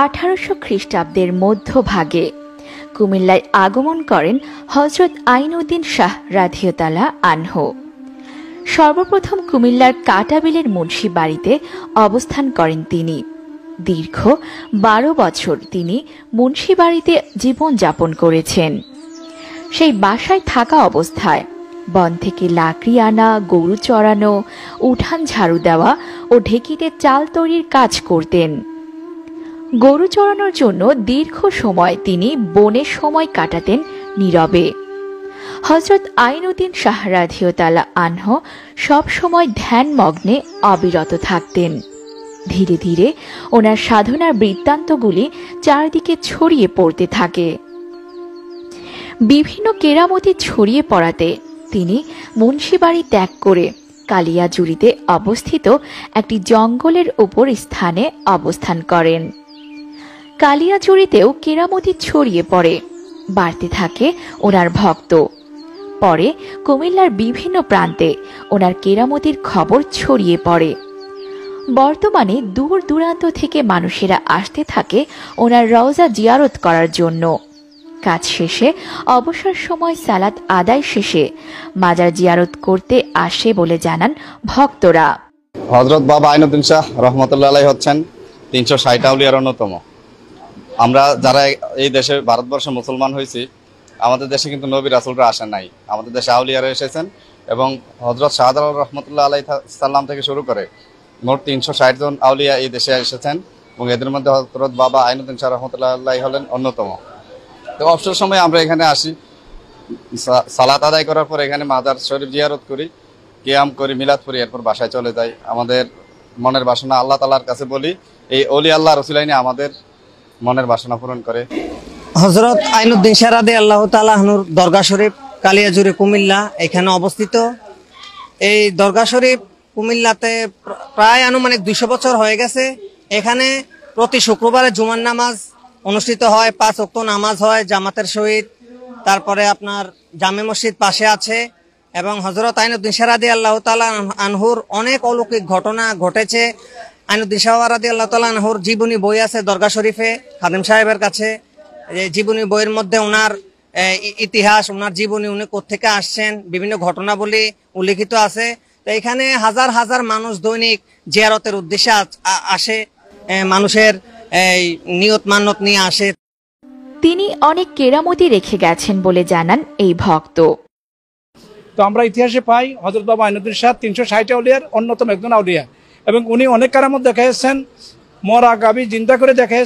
1800 খ্রিস্টাব্দের মধ্যভাগে কুমিল্লায় আগমন করেন হযরত আইনউদ্দিন শাহ রাদিয়াল্লাহু আনহু। সর্বপ্রথম কুমিল্লার কাটাবিলের মুন্সি বাড়িতে অবস্থান করেন তিনি। দীর্ঘ 12 বছর তিনি মুন্সি বাড়িতে জীবনযাপন করেছেন। সেই বাসায় থাকা অবস্থায় বন থেকে লাকড়ি আনা, গরু চড়ানো, উঠান ঝাড়ু দেওয়া ও ঢেকিতে চাল তৈরির কাজ করতেন। গরু চড়ানোর জন্য দীর্ঘ সময় তিনি বনে সময় কাটাতেন নীরবে। হযরত আইনউদ্দিন শাহ রাদিয়াল্লাহু আনহু সব সময় ধ্যানমগ্নে অবিরত থাকতেন। ধীরে ধীরে ওনার সাধনার বৃত্তান্তগুলি চারদিকে ছড়িয়ে পড়তে থাকে। বিভিন্ন কেরামতি ছড়িয়ে পড়াতে তিনি মুন্সিবাড়ি ত্যাগ করে কালিয়াজুড়িতে অবস্থিত একটি জঙ্গলের উপর স্থানে অবস্থান করেন। কালিয়াজুড়িতেও কেরামতি ছড়িয়ে পড়ে, বাড়তে থাকে ওনার ভক্ত। পরে কুমিল্লার বিভিন্ন প্রান্তে ওনার কেরামতির খবর ছড়িয়ে পড়ে। বর্তমানে দূর দূরান্ত থেকে মানুষেরা আসতে থাকে ওনার রওজা জিয়ারত করার জন্য। কাজ শেষে অবসর সময় সালাত আদায় শেষে মাজার জিয়ারত করতে আসে বলে জানান ভক্তরা। হযরত বাবা আইনউদ্দিন শাহ রহমতুল্লাহ আলাইহি হচ্ছেন 360 আউলিয়ার অন্যতম। আমরা যারা এই দেশে ভারতবর্ষে মুসলমান হয়েছি, আমাদের দেশে কিন্তু নবী রাসূলরা আসেন নাই, আমাদের দেশে আউলিয়ারা এসেছেন। এবং হযরত শাহজালাল রহমতুল্লাহ আলাইহি সাল্লাম থেকে শুরু করে মোট 360 জন আউলিয়া এই দেশে এসেছেন এবং এদের মধ্যে হযরত বাবা আইনউদ্দিন শাহ রহমতুল্লাহ আলাইহি হলেন অন্যতম। তো অবসর সময় আমরা এখানে আসি, সালাত আদায় করার পর এখানে মাজার শরীফ জিয়ারত করি, কিয়াম করি, মিলাদ করি, এরপর বাসায় চলে যাই। আমাদের মনের বাসনা আল্লাহ তাআলার কাছে বলি, এই ওলি আল্লাহ রসুলাইনি আমাদের মনের বাসনা পূরণ করে। হযরত আইনউদ্দিন শাহ রাদিয়াল্লাহু তাআলা আনহুর দরগা শরীফ কালিয়াজুড়ি কুমিল্লা এখানে অবস্থিত। এই দরগা শরীফ কুমিল্লাতে প্রায় আনুমানিক 200 বছর হয়ে গেছে। এখানে প্রতি শুক্রবারে জুমার নামাজ অনুষ্ঠিত হয়, 5 ওয়াক্ত নামাজ হয় জামাতের সহিত। তারপরে আপনার জামে মসজিদ পাশে আছে এবং হযরত আইনউদ্দিন শাহ রাদিয়াল্লাহু তাআলা আনহুর অনেক অলৌকিক ঘটনা ঘটেছে। আইনউদ্দিন শাহ রাদিয়াল্লাহু তাআলা আনহুর জীবনী বই আছে দরগা শরীফে খাদেম সাহেবের কাছে। এই জীবনী বইয়ের মধ্যে ওনার ইতিহাস, ওনার জীবনী, উনি কোত্থেকে আসছেন, বিভিন্ন ঘটনাবলী উল্লেখিত আছে। তো এখানে হাজার হাজার মানুষ দৈনিক জিয়ারতের উদ্দেশ্যে আসে, মানুষের নিয়ত মান্যত নিয়ে আসে। তিনি অনেক কেরামতি রেখে গেছেন বলে জানান এই ভক্ত। তো আমরা ইতিহাসে পাই হযরত বাবা আইনউদ্দিন শাহ 360 আউলিয়ার অন্যতম একজন আউলিয়া এবং উনি অনেক কেরামত দেখাইছেন, মরা গাবি জিন্দা করে দেখাইছেন।